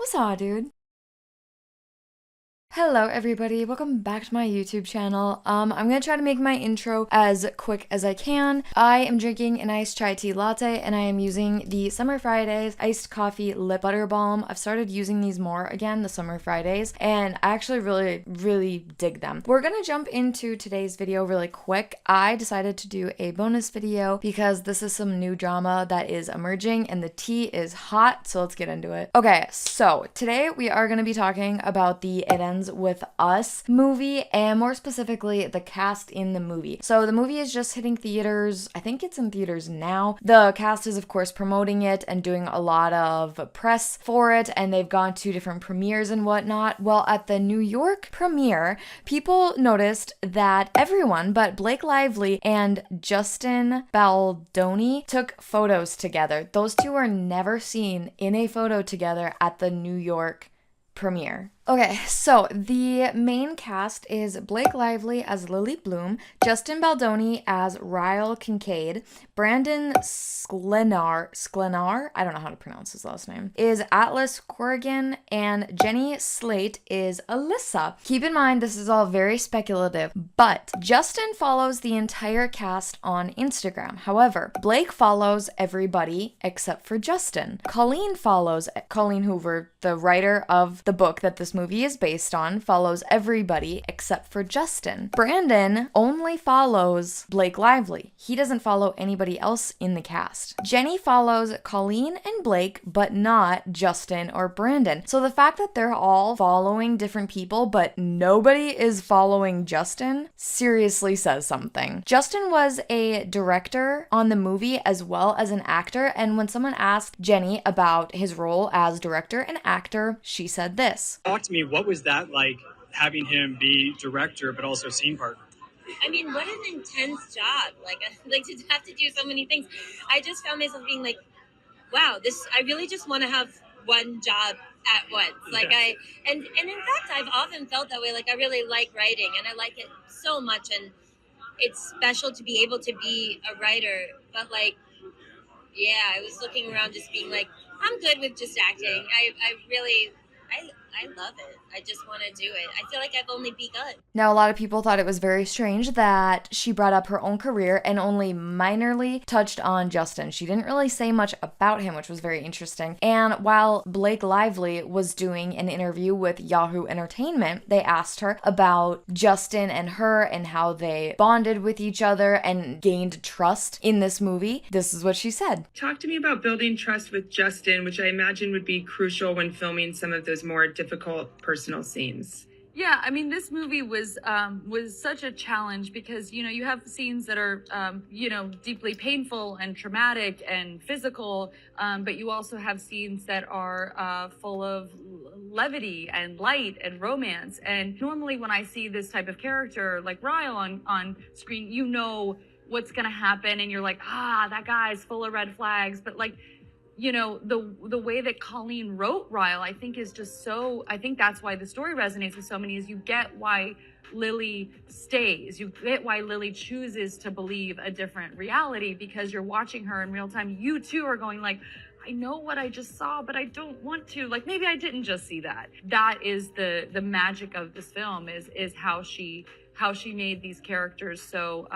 What's up, dude? Hello everybody, welcome back to my YouTube channel. I'm gonna try to make my intro as quick as I can. I am drinking an iced chai tea latte and I am using the Summer Fridays iced coffee lip butter balm. I've started using these more again, the Summer Fridays, and I actually really dig them. We're gonna jump into today's video really quick. I decided to do a bonus video because this is some new drama that is emerging and the tea is hot, so let's get into it. Okay, so today we are gonna be talking about the It Ends With Us movie, and more specifically the cast in the movie. So the movie is just hitting theaters. I think it's in theaters now. The cast is of course promoting it and doing a lot of press for it, and they've gone to different premieres and whatnot. Well, at the New York premiere, people noticed that everyone but Blake Lively and Justin Baldoni took photos together. Those two are never seen in a photo together at the New York premiere. Okay, so the main cast is Blake Lively as Lily Bloom, Justin Baldoni as Ryle Kincaid, Brandon Sklenar, I don't know how to pronounce his last name, is Atlas Corrigan, and Jenny Slate is Alyssa. Keep in mind, this is all very speculative, but Justin follows the entire cast on Instagram. However, Blake follows everybody except for Justin. Colleen Hoover, the writer of the book that this movie is based on, follows everybody except for Justin. Brandon only follows Blake Lively. He doesn't follow anybody else in the cast. Jenny follows Colleen and Blake, but not Justin or Brandon. So the fact that they're all following different people, but nobody is following Justin, seriously says something. Justin was a director on the movie as well as an actor, and when someone asked Jenny about his role as director and actor, she said this. Talk to me, what was that like, having him be director but also scene partner? I mean, what an intense job! Like to have to do so many things. I just found myself being like, "Wow, I really just want to have one job at once." Like and in fact, I've often felt that way. Like I really like writing, and I like it so much, and it's special to be able to be a writer. But like, yeah, I was looking around, just being like, I'm good with just acting. I love it. I just want to do it. I feel like I've only begun. Now, a lot of people thought it was very strange that she brought up her own career and only minorly touched on Justin. She didn't really say much about him, which was very interesting. And while Blake Lively was doing an interview with Yahoo Entertainment, they asked her about Justin and her and how they bonded with each other and gained trust in this movie. This is what she said. Talk to me about building trust with Justin, which I imagine would be crucial when filming some of those more difficult personal scenes. Yeah, I mean, this movie was such a challenge because, you have scenes that are, deeply painful and traumatic and physical, but you also have scenes that are full of levity and light and romance. And normally when I see this type of character like Ryle on screen, you know what's going to happen and you're like, that guy's full of red flags. But like, the way that Colleen wrote Ryle, I think that's why the story resonates with so many, is you get why Lily stays. You get why Lily chooses to believe a different reality, because you're watching her in real time. You too are going like, I know what I just saw, but I don't want to. Like, maybe I didn't just see that. That is the magic of this film, is how she made these characters so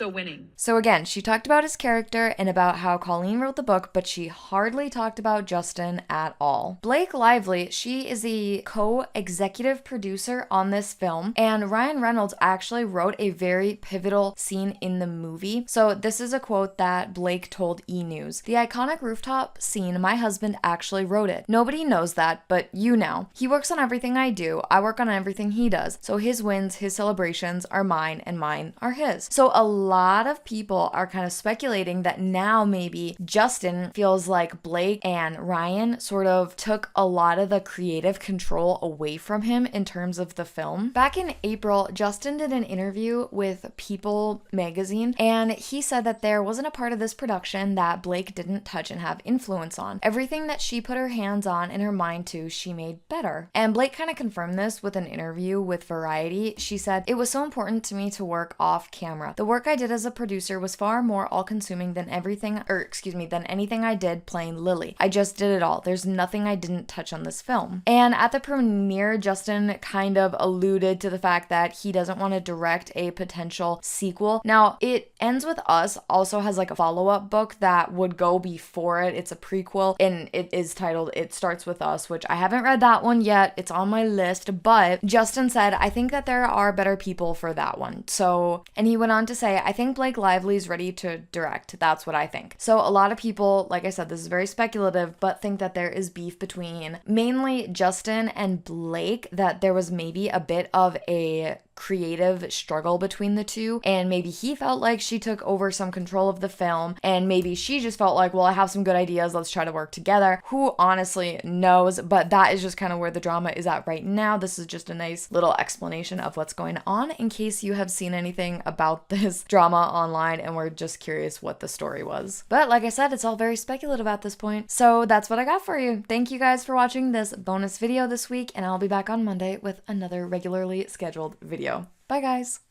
winning. So again, she talked about his character and about how Colleen wrote the book, but she hardly talked about Justin at all. Blake Lively, she is the co-executive producer on this film, and Ryan Reynolds actually wrote a very pivotal scene in the movie. So this is a quote that Blake told E! News. "The iconic rooftop scene, my husband actually wrote it. Nobody knows that, but you know. He works on everything I do. I work on everything he does. So his wins, his celebrations are mine, and mine are his." So a lot of people are kind of speculating that now maybe Justin feels like Blake and Ryan sort of took a lot of the creative control away from him in terms of the film. Back in April, Justin did an interview with People magazine, and he said that there wasn't a part of this production that Blake didn't touch and have influence on. Everything that she put her hands on and her mind to, she made better. And Blake kind of confirmed this with an interview with Variety. She said, "It was so important to me to work off camera. The work work I did as a producer was far more all-consuming than than anything I did playing Lily. I just did it all. There's nothing I didn't touch on this film. And at the premiere, Justin kind of alluded to the fact that he doesn't want to direct a potential sequel. Now, It Ends With Us also has like a follow-up book that would go before it. It's a prequel and it is titled It Starts With Us, which I haven't read that one yet. It's on my list, but Justin said, I think that there are better people for that one. So, and he went on to say, I think Blake Lively's ready to direct. That's what I think. So a lot of people, like I said, this is very speculative, but think that there is beef between mainly Justin and Blake, that there was maybe a bit of a creative struggle between the two, and maybe he felt like she took over some control of the film, and maybe she just felt like, well, I have some good ideas, let's try to work together. Who honestly knows? But that is just kind of where the drama is at right now. This is just a nice little explanation of what's going on in case you have seen anything about this drama online and were just curious what the story was. But like I said, it's all very speculative at this point. So that's what I got for you. Thank you guys for watching this bonus video this week, and I'll be back on Monday with another regularly scheduled video. Bye guys!